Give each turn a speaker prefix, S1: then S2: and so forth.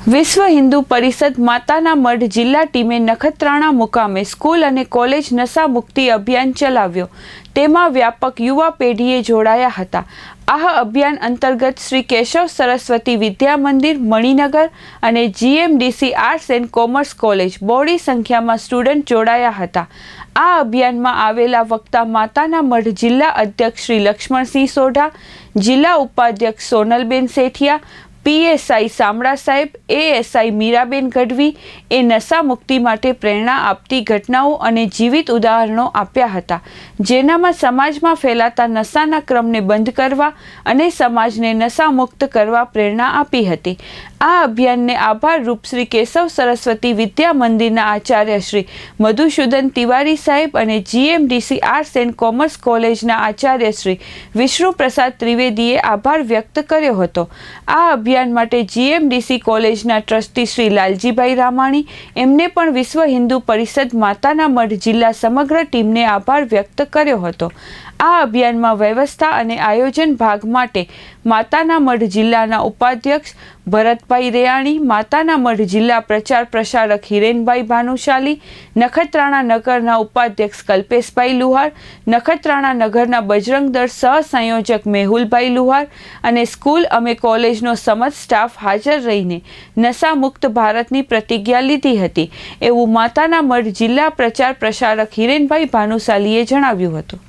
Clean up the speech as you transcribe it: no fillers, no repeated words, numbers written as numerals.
S1: વિશ્વ હિન્દુ પરિષદ માતાના મઢ જિલ્લા ટીમે નખત્રાણા મુકામે સ્કૂલ અને કોલેજ નશા મુક્તિ અભિયાન ચલાવ્યો। તેમાં વ્યાપક યુવા પેઢીએ જોડાયા હતા। આ અભિયાન અંતર્ગત શ્રી કેશવ સરસ્વતી વિદ્યા મંદિર મણિનગર અને GMDC arts and commerce college બહોળી સંખ્યામાં સ્ટુડન્ટ જોડાયા હતા। આ અભિયાનમાં આવેલા વક્તા માતાના મઢ જિલ્લા અધ્યક્ષ શ્રી લક્ષ્મણસિંહ સોઢા, જિલ્લા ઉપાધ્યક્ષ સોનલબેન સેઠિયા, પીએસઆઈ શામળા સાહેબ, એએસઆઈ મીરાબેન ગઢવી એ નશા મુક્તિ માટે પ્રેરણા આપતી ઘટનાઓ અને જીવિત ઉદાહરણો આપ્યા હતા, જેનામાં સમાજમાં ફેલાતા નશાના ક્રમને બંધ કરવા અને સમાજને નશા મુક્ત કરવા પ્રેરણા આપી હતી। આ અભિયાનને આભારરૂપ શ્રી કેશવ સરસ્વતી વિદ્યા મંદિરના આચાર્ય શ્રી મધુસૂદન તિવારી સાહેબ અને જીએમડીસી આર્ટ્સ એન્ડ કોમર્સ કોલેજના આચાર્ય શ્રી વિષ્ણુ પ્રસાદ ત્રિવેદીએ આભાર વ્યક્ત કર્યો હતો। આ અભિયાન માટે જીએમડીસી કોલેજના ટ્રસ્ટી શ્રી લાલજીભાઈ રામાણી એમને પણ વિશ્વ હિન્દુ પરિષદ માતાના મઢ જિલ્લા સમગ્ર ટીમને આભાર વ્યક્ત કર્યો હતો। આ અભિયાનમાં વ્યવસ્થા અને આયોજન ભાગ માટે માતાના મઢ જિલ્લાના ઉપાધ્યક્ષ ભરતભાઈ રેયાણી, માતાના મઢ જિલ્લા પ્રચાર પ્રસારક હિરેનભાઈ ભાનુશાલી, નખત્રાણા નગરના ઉપાધ્યક્ષ કલ્પેશભાઈ લુહાર, નખત્રાણા નગરના બજરંગ દળ સહ સંયોજક મેહુલભાઈ લુહાર અને સ્કૂલ અને કોલેજનો સમસ્ત સ્ટાફ હાજર રહીને નશા મુક્ત ભારતની પ્રતિજ્ઞા લીધી હતી, એવું માતાના મઢ જિલ્લા પ્રચાર પ્રસારક હિરેનભાઈ ભાનુશાલીએ જણાવ્યું હતું।